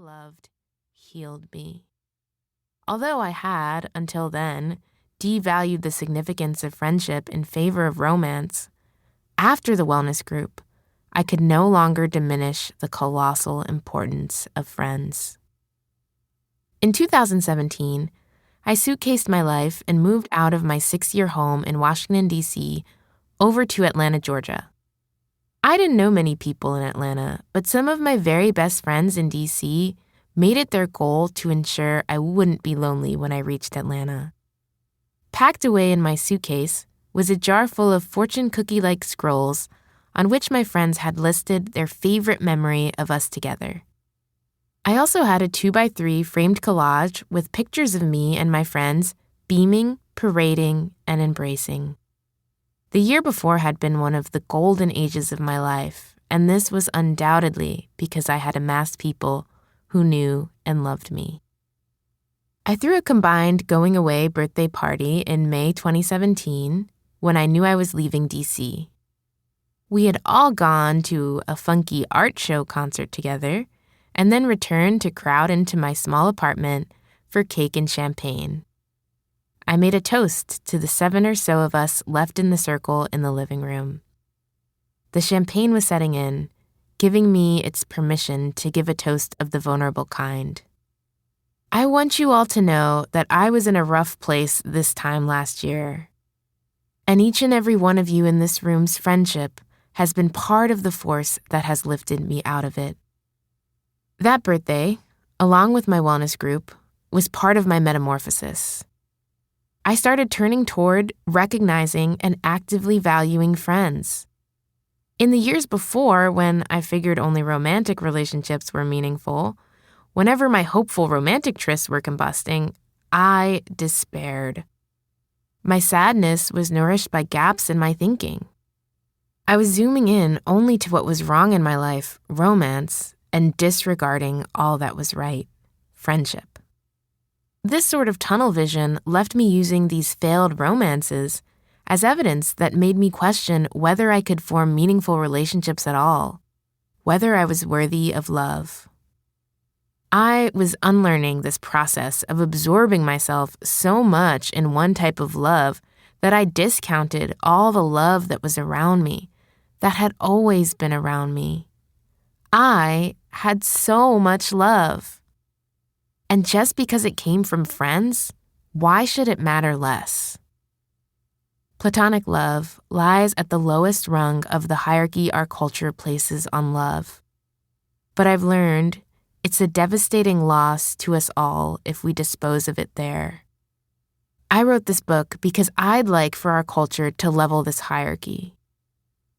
loved healed me. Although I had, until then, devalued the significance of friendship in favor of romance, after the wellness group, I could no longer diminish the colossal importance of friends. In 2017, I suitcased my life and moved out of my 6-year home in Washington, D.C., over to Atlanta, Georgia. I didn't know many people in Atlanta, but some of my very best friends in D.C. made it their goal to ensure I wouldn't be lonely when I reached Atlanta. Packed away in my suitcase was a jar full of fortune cookie-like scrolls on which my friends had listed their favorite memory of us together. I also had a 2x3 framed collage with pictures of me and my friends beaming, parading, and embracing. The year before had been one of the golden ages of my life, and this was undoubtedly because I had amassed people who knew and loved me. I threw a combined going-away birthday party in May 2017 when I knew I was leaving D.C. We had all gone to a funky art show concert together and then returned to crowd into my small apartment for cake and champagne. I made a toast to the 7 or so of us left in the circle in the living room. The champagne was setting in, giving me its permission to give a toast of the vulnerable kind. I want you all to know that I was in a rough place this time last year, and each and every one of you in this room's friendship has been part of the force that has lifted me out of it. That birthday, along with my wellness group, was part of my metamorphosis. I started turning toward recognizing and actively valuing friends. In the years before, when I figured only romantic relationships were meaningful, whenever my hopeful romantic trysts were combusting, I despaired. My sadness was nourished by gaps in my thinking. I was zooming in only to what was wrong in my life, romance, and disregarding all that was right, friendship. This sort of tunnel vision left me using these failed romances as evidence that made me question whether I could form meaningful relationships at all, whether I was worthy of love. I was unlearning this process of absorbing myself so much in one type of love that I discounted all the love that was around me, that had always been around me. I had so much love. And just because it came from friends, why should it matter less? Platonic love lies at the lowest rung of the hierarchy our culture places on love. But I've learned it's a devastating loss to us all if we dispose of it there. I wrote this book because I'd like for our culture to level this hierarchy.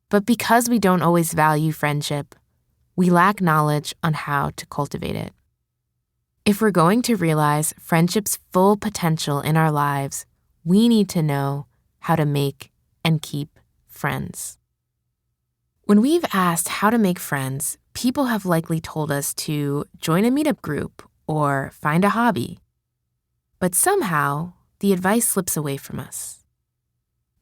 But because we don't always value friendship, we lack knowledge on how to cultivate it. If we're going to realize friendship's full potential in our lives, we need to know how to make and keep friends. When we've asked how to make friends, people have likely told us to join a meetup group or find a hobby. But somehow, the advice slips away from us.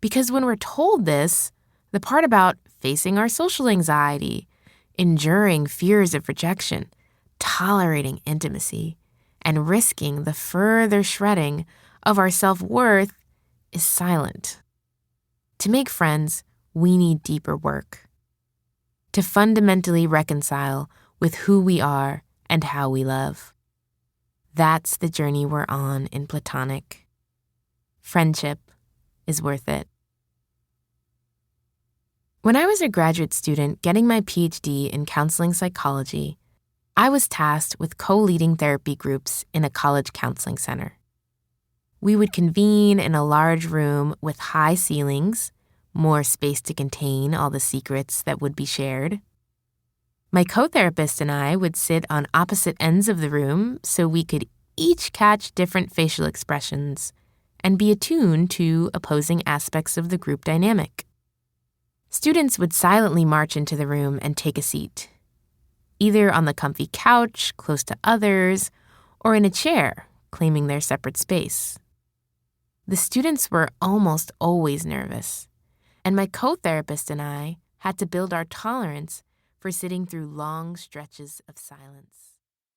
Because when we're told this, the part about facing our social anxiety, enduring fears of rejection, tolerating intimacy, and risking the further shredding of our self-worth is silent. To make friends, we need deeper work. To fundamentally reconcile with who we are and how we love. That's the journey we're on in Platonic. Friendship is worth it. When I was a graduate student getting my PhD in counseling psychology, I was tasked with co-leading therapy groups in a college counseling center. We would convene in a large room with high ceilings, more space to contain all the secrets that would be shared. My co-therapist and I would sit on opposite ends of the room so we could each catch different facial expressions and be attuned to opposing aspects of the group dynamic. Students would silently march into the room and take a seat, either on the comfy couch close to others or in a chair, claiming their separate space. The students were almost always nervous, and my co-therapist and I had to build our tolerance for sitting through long stretches of silence.